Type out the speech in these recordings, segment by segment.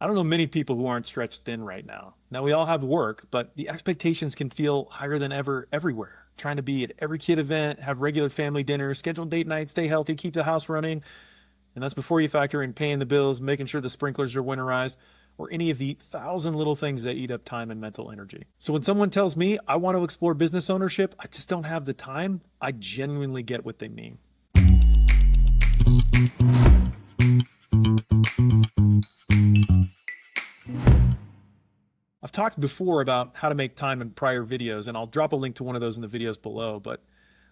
I don't know many people who aren't stretched thin right now. Now, we all have work, but the expectations can feel higher than ever everywhere. Trying to be at every kid event, have regular family dinners, schedule date nights, stay healthy, keep the house running. And that's before you factor in paying the bills, making sure the sprinklers are winterized, or any of the thousand little things that eat up time and mental energy. So when someone tells me I want to explore business ownership, I just don't have the time, I genuinely get what they mean. I've talked before about how to make time in prior videos, and I'll drop a link to one of those in the videos below. But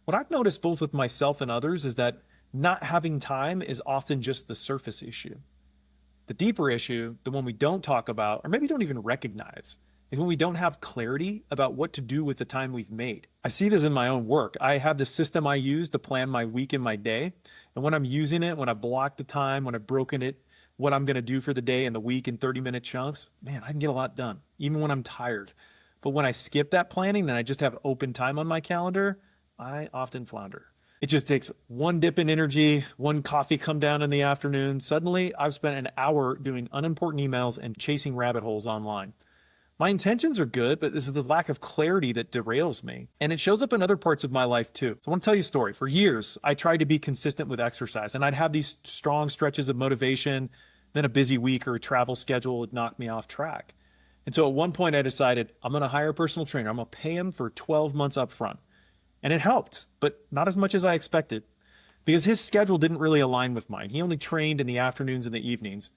what I've noticed both with myself and others is that not having time is often just the surface issue. The deeper issue, the one we don't talk about, or maybe don't even recognize, is when we don't have clarity about what to do with the time we've made. I see this in my own work. I have this system I use to plan my week and my day. And when I'm using it, when I've blocked the time, when I've broken it, what I'm going to do for the day and the week in 30-minute chunks, man, I can get a lot done, even when I'm tired. But when I skip that planning and I just have open time on my calendar, I often flounder. It just takes one dip in energy, one coffee come down in the afternoon. Suddenly, I've spent an hour doing unimportant emails and chasing rabbit holes online. My intentions are good, but this is the lack of clarity that derails me. And it shows up in other parts of my life too. So I want to tell you a story. For years, I tried to be consistent with exercise, and I'd have these strong stretches of motivation. Then a busy week or a travel schedule would knock me off track. And so at one point I decided I'm going to hire a personal trainer. I'm going to pay him for 12 months up front. And it helped, but not as much as I expected, because his schedule didn't really align with mine. He only trained in the afternoons and the evenings.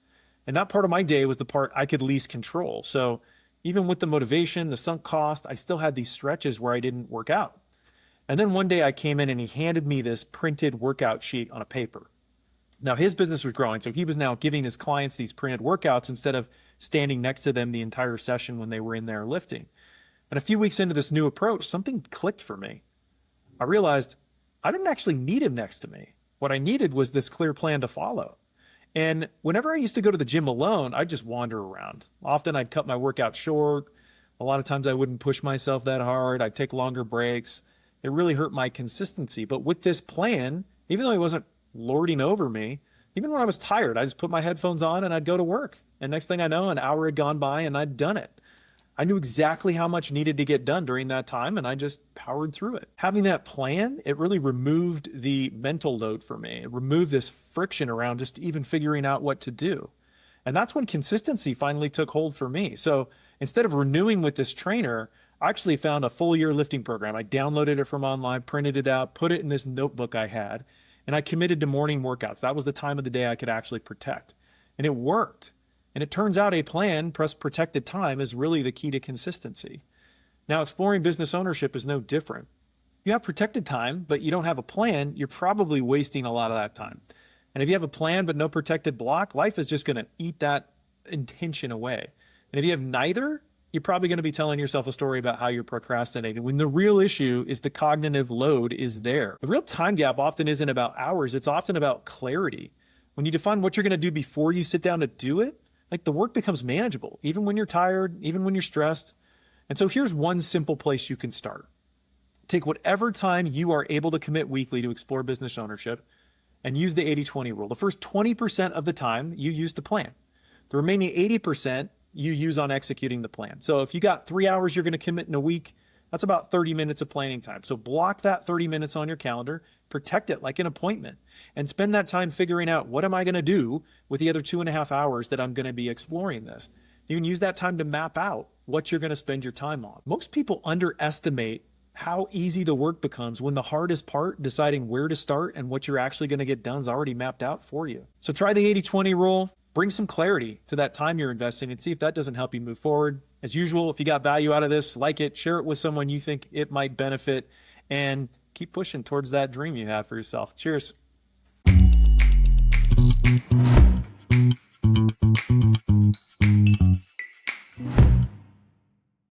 And that part of my day was the part I could least control. So even with the motivation, the sunk cost, I still had these stretches where I didn't work out. And then one day I came in and he handed me this printed workout sheet on a paper. Now his business was growing, so he was now giving his clients these printed workouts instead of standing next to them the entire session when they were in there lifting. And a few weeks into this new approach, something clicked for me. I realized I didn't actually need him next to me. What I needed was this clear plan to follow. And whenever I used to go to the gym alone, I'd just wander around. Often I'd cut my workout short. A lot of times I wouldn't push myself that hard. I'd take longer breaks. It really hurt my consistency. But with this plan, even though he wasn't lording over me, even when I was tired, I just put my headphones on and I'd go to work. And next thing I know, an hour had gone by and I'd done it. I knew exactly how much needed to get done during that time, and I just powered through it. Having that plan, it really removed the mental load for me. It removed this friction around just even figuring out what to do. And that's when consistency finally took hold for me. So instead of renewing with this trainer, I actually found a full year lifting program. I downloaded it from online, printed it out, put it in this notebook I had, and I committed to morning workouts. That was the time of the day I could actually protect. And it worked. And it turns out a plan plus protected time is really the key to consistency. Now, exploring business ownership is no different. You have protected time, but you don't have a plan, you're probably wasting a lot of that time. And if you have a plan but no protected block, life is just going to eat that intention away. And if you have neither, you're probably going to be telling yourself a story about how you're procrastinating when the real issue is the cognitive load is there. The real time gap often isn't about hours, it's often about clarity. When you define what you're going to do before you sit down to do it, like the work becomes manageable, even when you're tired, even when you're stressed. And so here's one simple place you can start. Take whatever time you are able to commit weekly to explore business ownership and use the 80-20 rule. The first 20% of the time you use to plan. The remaining 80% you use on executing the plan. So if you got 3 hours you're going to commit in a week, that's about 30 minutes of planning time. So block that 30 minutes on your calendar, protect it like an appointment, and spend that time figuring out what am I going to do with the other 2.5 hours that I'm going to be exploring this. You can use that time to map out what you're going to spend your time on. Most people underestimate how easy the work becomes when the hardest part, deciding where to start and what you're actually going to get done, is already mapped out for you. So try the 80-20 rule. Bring some clarity to that time you're investing and see if that doesn't help you move forward. As usual, if you got value out of this, like it, share it with someone you think it might benefit, and keep pushing towards that dream you have for yourself. Cheers.